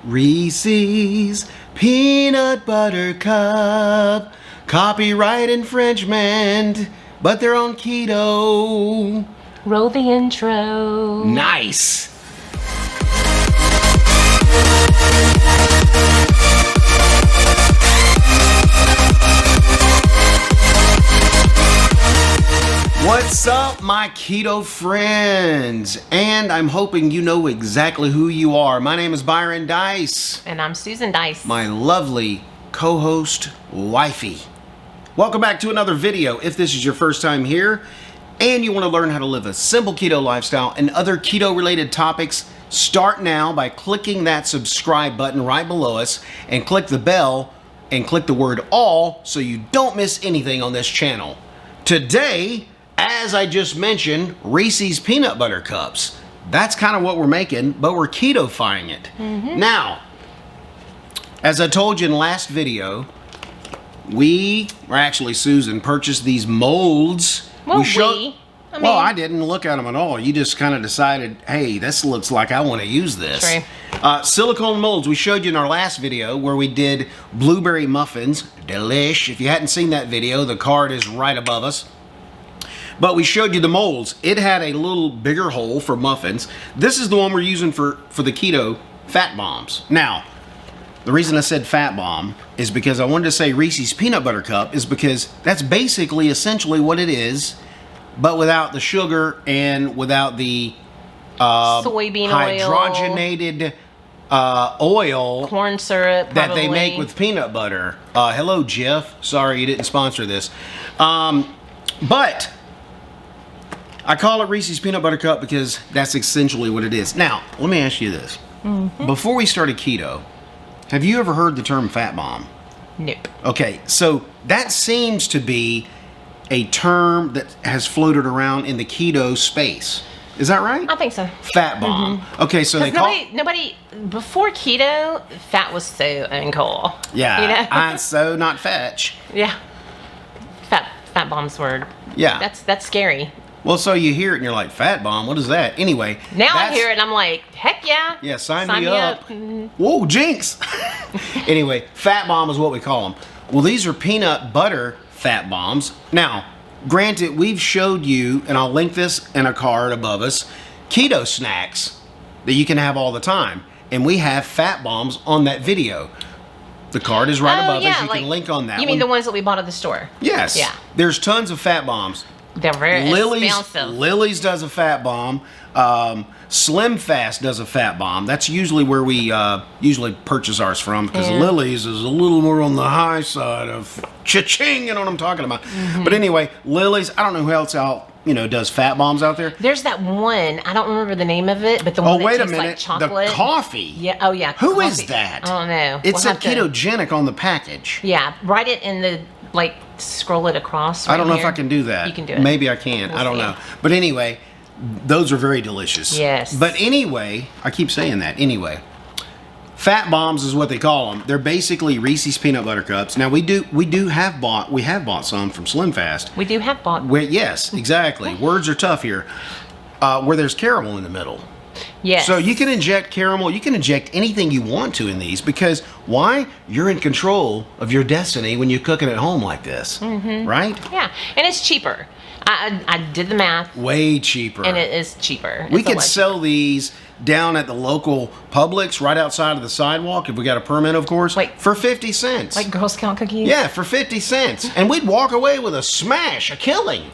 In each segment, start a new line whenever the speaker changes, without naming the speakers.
Reese's Peanut Butter Cup. Copyright infringement, but they're on keto.
Roll the intro.
Nice. What's up, my keto friends? And I'm hoping you know exactly who you are. My name is Byron Dice.
And I'm Susan Dice.
My lovely co-host, wifey. Welcome back to another video. If this is your first time here and you want to learn how to live a simple keto lifestyle and other keto related topics, start now by clicking that subscribe button right below us and click the bell and click the word all so you don't miss anything on this channel. Today, as I just mentioned, Reese's Peanut Butter Cups. That's kind of what we're making, but we're keto-fying it. Now, as I told you in the last video, Susan purchased these molds.
Well,
I didn't look at them at all. You just kind of decided, hey, this looks like I want to use this.
True.
Silicone molds. We showed you in our last video where we did blueberry muffins. Delish. If you hadn't seen that video, the card is right above us. But we showed you the molds. It had a little bigger hole for muffins. This is the one we're using for the keto fat bombs. Now, the reason I said fat bomb is because I wanted to say Reese's Peanut Butter Cup is because that's basically essentially what it is, but without the sugar and without the
soybean
hydrogenated oil,
corn syrup
that they make with peanut butter. Hello, Jeff. Sorry you didn't sponsor this. But I call it Reese's Peanut Butter Cup because that's essentially what it is. Now, let me ask you this. Before we started keto, have you ever heard the term fat bomb?
Nope.
Okay, so that seems to be a term that has floated around in the keto space. Is that right?
I think so.
Fat bomb. Okay, so they
nobody before keto, fat was so uncool.
Yeah,
you know?
I'm so not fetch.
Yeah. Fat bomb's word.
Yeah.
That's scary.
Well, so you hear it and you're like, fat bomb, what is that? Anyway.
Now I hear it and I'm like, heck yeah.
Yeah, sign me up.
Mm-hmm.
Whoa, jinx. Anyway, fat bomb is what we call them. Well, these are peanut butter fat bombs. Now, granted, we've showed you, and I'll link this in a card above us, keto snacks that you can have all the time. And we have fat bombs on that video. The card is right above us. You can link on that.
You mean the ones that we bought at the store?
Yes.
Yeah.
There's tons of fat bombs.
They're very expensive.
Lily's does a fat bomb. Slim Fast does a fat bomb. That's usually where we usually purchase ours from because Lily's is a little more on the high side of cha-ching. You know what I'm talking about. But anyway, Lily's. I don't know who else does fat bombs out there.
There's that one. I don't remember the name of it, but the one that tastes like chocolate.
The coffee.
Yeah. Oh yeah.
Who is that?
I don't know.
It said ketogenic on the package.
Yeah. Write it in the scroll it across.
I don't know if I can do that.
You can do it.
Maybe I can. I don't know. But anyway, those are very delicious.
Yes.
But anyway, I keep saying that. Anyway, fat bombs is what they call them. They're basically Reese's Peanut Butter Cups. Now we have bought some from Slim Fast.
We do have bought.
Yes, exactly. Words are tough here. Where there's caramel in the middle.
Yes.
So you can inject caramel, you can inject anything you want to in these because why? You're in control of your destiny when you're cooking at home like this, right?
Yeah, and it's cheaper. I did the math.
Way cheaper.
And it is cheaper.
We could sell these down at the local Publix right outside of the sidewalk if we got a permit, of course, for 50 cents.
Like Girl Scout cookies?
Yeah, for 50 cents. And we'd walk away with a killing.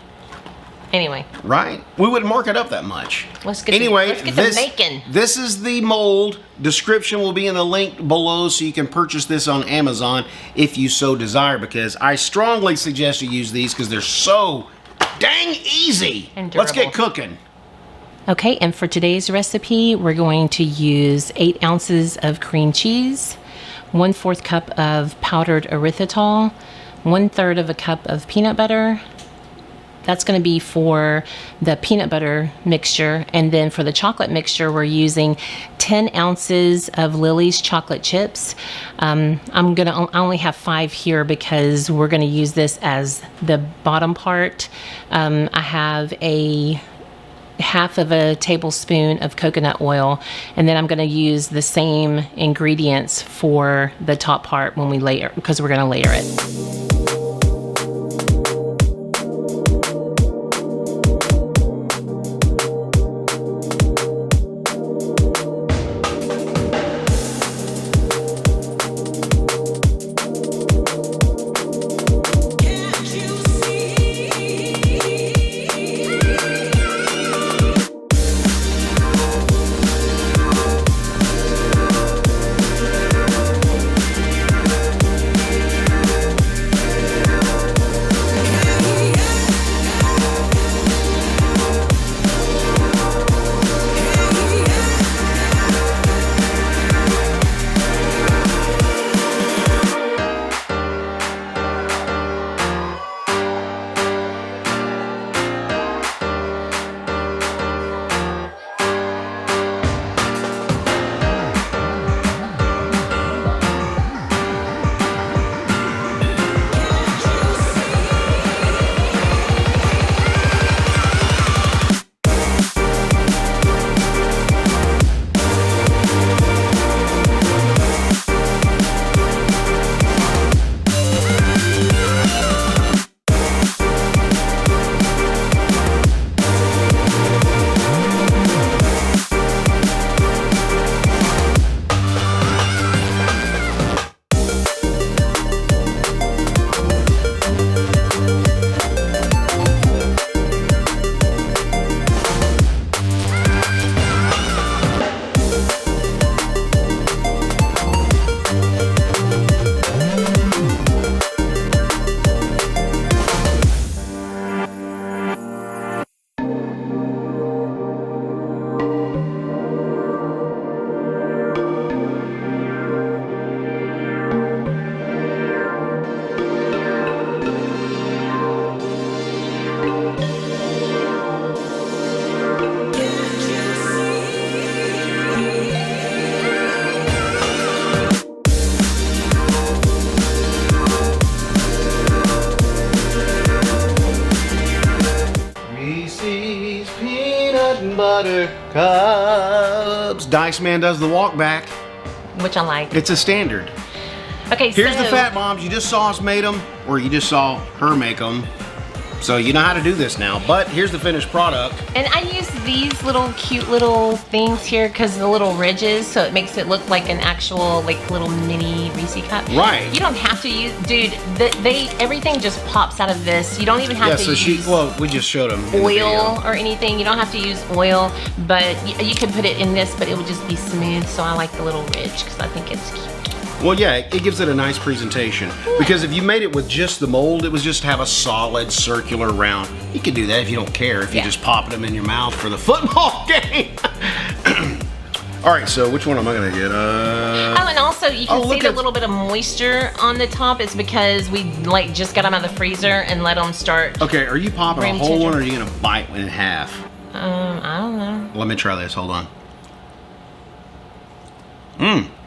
Anyway.
Right? We wouldn't mark it up that much.
Let's get the making.
This is the mold. Description will be in the link below so you can purchase this on Amazon if you so desire because I strongly suggest you use these because they're so dang easy.
And
let's get cooking.
Okay, and for today's recipe, we're going to use 8 ounces of cream cheese, 1/4 cup of powdered erythritol, 1/3 of a cup of peanut butter. That's going to be for the peanut butter mixture. And then for the chocolate mixture, we're using 10 ounces of Lily's chocolate chips. I only have 5 here because we're going to use this as the bottom part. I have a half of a tablespoon of coconut oil, and then I'm going to use the same ingredients for the top part when we layer, because we're going to layer it.
Reese's Peanut Butter Cups. Dice Man does the walk back.
Which I like.
It's a standard.
Okay,
Here's the Fat Moms. You just saw us made them, or you just saw her make them. So you know how to do this now. But here's the finished product.
And I use these little cute little things here because the little ridges, so it makes it look like an actual like little mini Reese cup.
Right.
You don't have to use, dude. Everything just pops out of this. You don't even have to use.
Well, we just showed them
oil or anything. You don't have to use oil, but you can put it in this, but it would just be smooth. So I like the little ridge because I think it's cute.
Well, yeah, it gives it a nice presentation. Because if you made it with just the mold, it was just have a solid circular round. You could do that if you don't care, if you just pop them in your mouth for the football game. All right, so which one am I gonna get?
Oh, and also you can see the little bit of moisture on the top. It's because we like just got them out of the freezer and let them start.
Okay, are you popping a whole one, or are you gonna bite in half?
I don't know.
Let me try this. Hold on.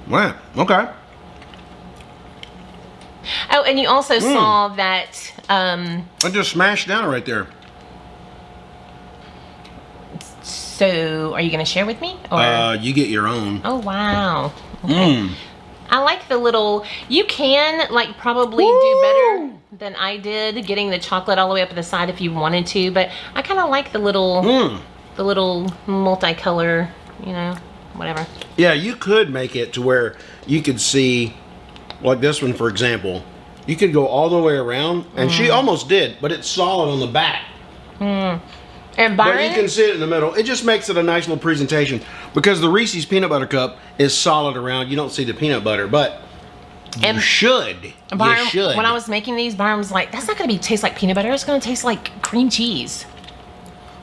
Wow. Okay.
Oh, and you also saw that.
I just smashed down right there.
So, are you going to share with me? Or?
You get your own.
Oh, wow. Okay. I like the little. You can like probably do better than I did, getting the chocolate all the way up to the side if you wanted to. But I kind of like the little, multicolor. You know, whatever.
Yeah, you could make it to where you could see. Like this one, for example, you could go all the way around, and she almost did, but it's solid on the back.
And Byron,
but you can see it in the middle. It just makes it a nice little presentation because the Reese's Peanut Butter Cup is solid around. You don't see the peanut butter, but you should.
Byron,
you should.
When I was making these, Byron was like, "That's not going to taste like peanut butter. It's going to taste like cream cheese."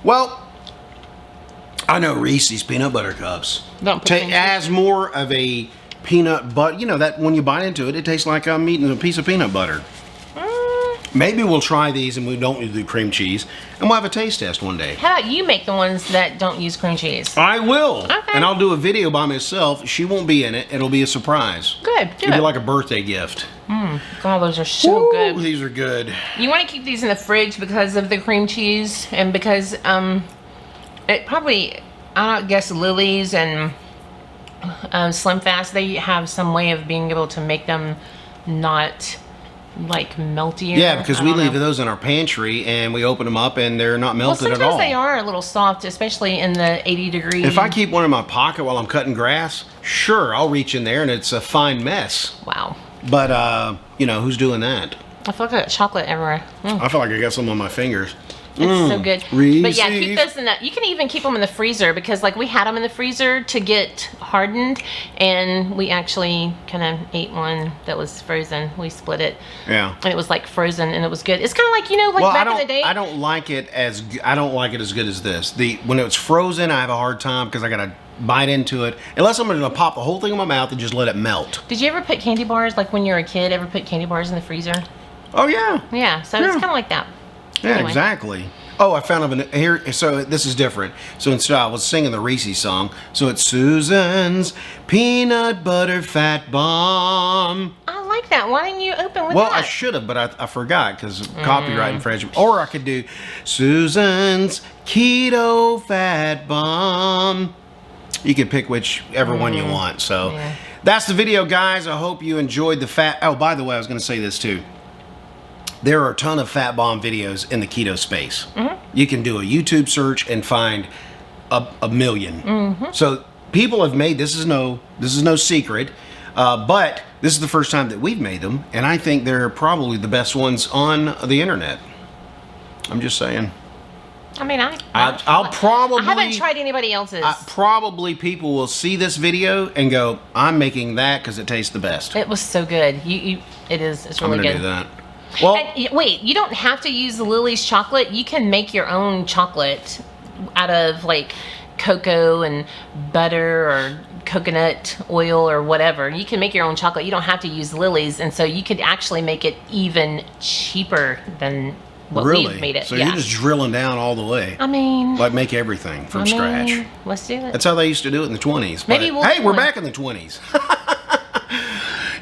Well, I know Reese's Peanut Butter Cups has more of a peanut butter, you know, that when you bite into it, it tastes like I'm eating a piece of peanut butter. Maybe we'll try these and we don't do cream cheese, and we'll have a taste test one day.
How about you make the ones that don't use cream cheese?
I will.
Okay.
And I'll do a video by myself. She won't be in it. It'll be a surprise.
Good.
It'll be like a birthday gift.
God, those are so good.
These are good.
You want to keep these in the fridge because of the cream cheese and because It probably, I guess Lily's and Slim Fast, they have some way of being able to make them not like meltier.
Yeah, because we leave those in our pantry and we open them up and they're not melted at all.
Sometimes they are a little soft, especially in the 80 degree.
If I keep one in my pocket while I'm cutting grass, sure, I'll reach in there and it's a fine mess.
Wow.
But, you know, who's doing that?
I feel like I got chocolate everywhere.
I feel like I got some on my fingers.
It's so good.
Reese's.
But yeah, keep those in that. You can even keep them in the freezer because like we had them in the freezer to get hardened, and we actually kind of ate one that was frozen. We split it.
Yeah.
And it was like frozen, and it was good. It's kind of like, you know, like back in the day.
I don't like it as good as this. When it's frozen, I have a hard time because I gotta bite into it. Unless I'm gonna pop the whole thing in my mouth and just let it melt.
Did you ever put candy bars, like when you were a kid, ever put candy bars in the freezer?
Oh yeah.
Yeah, so it's kind of like that.
Yeah,
Anyway.
exactly. Oh, I found them here. So this is different. So instead, I was singing the Reese's song. So it's Susan's Peanut Butter Fat Bomb.
I like that. Why didn't you open with
Well,
that?
I should have, but I forgot because copyright infringement. Or I could do Susan's Keto Fat Bomb. You can pick whichever one you want. So that's the video, guys. I hope you enjoyed the fat. Oh, by the way, I was going to say this too. There are a ton of fat bomb videos in the keto space. You can do a YouTube search and find a million. So people have made this is no secret, but this is the first time that we've made them, and I think they're probably the best ones on the internet. I'm just saying.
I mean,
I'll probably.
I haven't tried anybody else's.
Probably people will see this video and go, "I'm making that because it tastes the best."
It was so good. It is. It's really
I'm
good.
gonna do that. Well,
and, wait, you don't have to use Lily's chocolate. You can make your own chocolate out of like cocoa and butter or coconut oil or whatever. You can make your own chocolate. You don't have to use Lily's, and so you could actually make it even cheaper than what we've made it.
So you're just drilling down all the way.
I mean,
like make everything from scratch.
Let's do it.
That's how they used to do it in the 20s.
Maybe
hey, we're back in the 20s.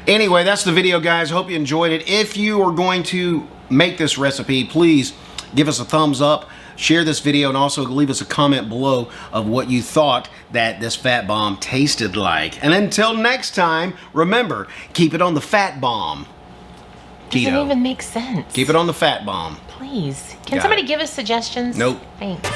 Anyway, that's the video, guys. Hope you enjoyed it. If you are going to make this recipe, please give us a thumbs up, share this video, and also leave us a comment below of what you thought that this fat bomb tasted like. And until next time, remember, keep it on the fat bomb. Keto.
Doesn't even make sense.
Keep it on the fat bomb.
Please. Can somebody give us suggestions?
Nope.
Thanks.